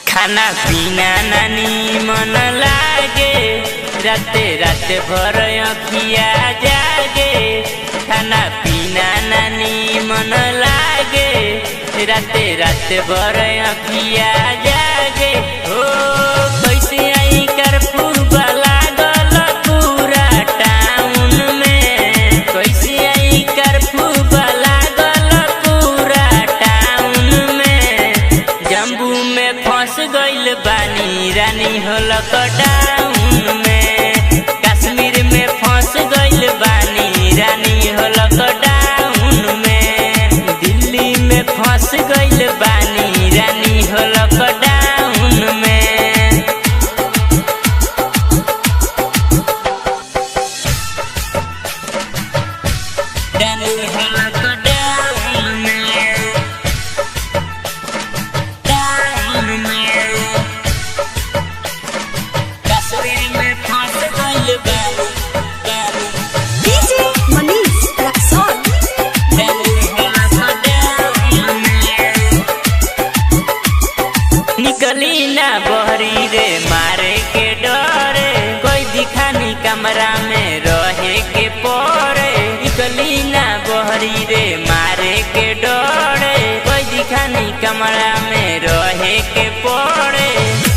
खाना पीना नानी मन लागे, राते राते भर अखिया जागे। खाना पीना नानी मन लागे, राते राते भर अखिया जागे। हो कैसे आई कर्फ्यू लागल पूरा टाउन में, कैसे आई कर्फ्यू लागल पूरा टाउन में। जम्बू में फंस गइल बानी रानी हो लॉकडाउन में, कश्मीर में फंस गइल बानी रानी हो लॉकडाउन में, दिल्ली में फंस गइल बानी रानी हो लॉकडाउन में। निकली ना बहरी रे मारे के डरे, कोई दिखानी कमरा में रहे के पड़े। निकली ना बहरी रे मारे के डरे, कोई दिखानी कमरा में रहे के पड़े।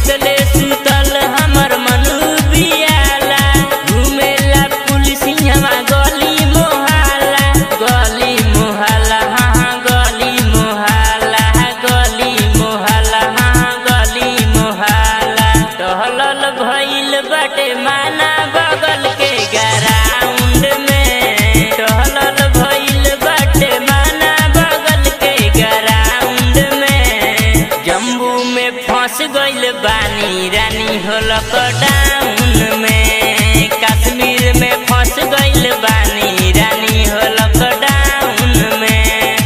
चले सुतल हमर मन बियाला, घूमेला पुलिसिया गली मोहल्ला, गली मोहल्ला हाँ गली मोहल्ला, गली मोहल्ला हाँ गली मोहल्ला। टहलल भइल बाटे माना बगल के ग्राउंड में, टहलल भइल बाटे माना बगल के ग्राउंड में। जम्बू में फंस गइल बानी रानी हो लॉकडाउन में, कश्मीर में फंस गइल बानी रानी हो लॉकडाउन में,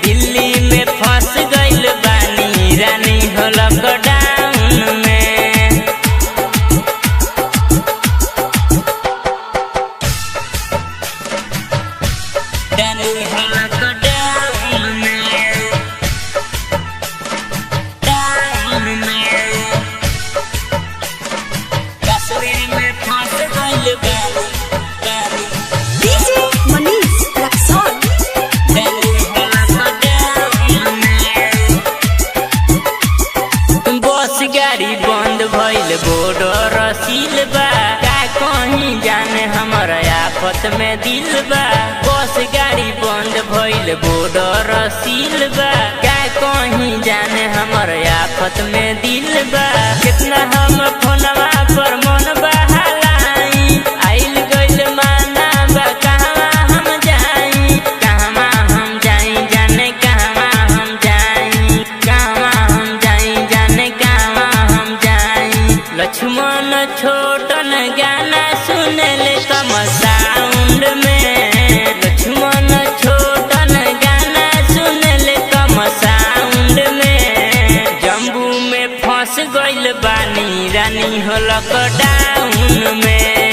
दिल्ली में फंस गइल बानी रानी हो लॉकडाउन में। गाड़ी बंद भइल बॉर्डर सील बा, का कहीं जाने हमर आफत में दिल बा। बस गाड़ी बंद भइल बॉर्डर सील बा, का कहीं जाने हमर आफत में दिल बा। कितना हम फोनवा पर मन बहलाई, आइल गइल माना बा कहवा हम जाई, कहवा हम जाई जाने कहवा हम जाई, कहवा हम जाई जाने कहवा हम जाई। लक्ष्मण छोटन गाना सुनेले कम साउंड में, लक्ष्मण छोटन गाना सुनेले कम साउंड में। जम्बू में फंस गइल बानी रानी हो लॉकडाउन में।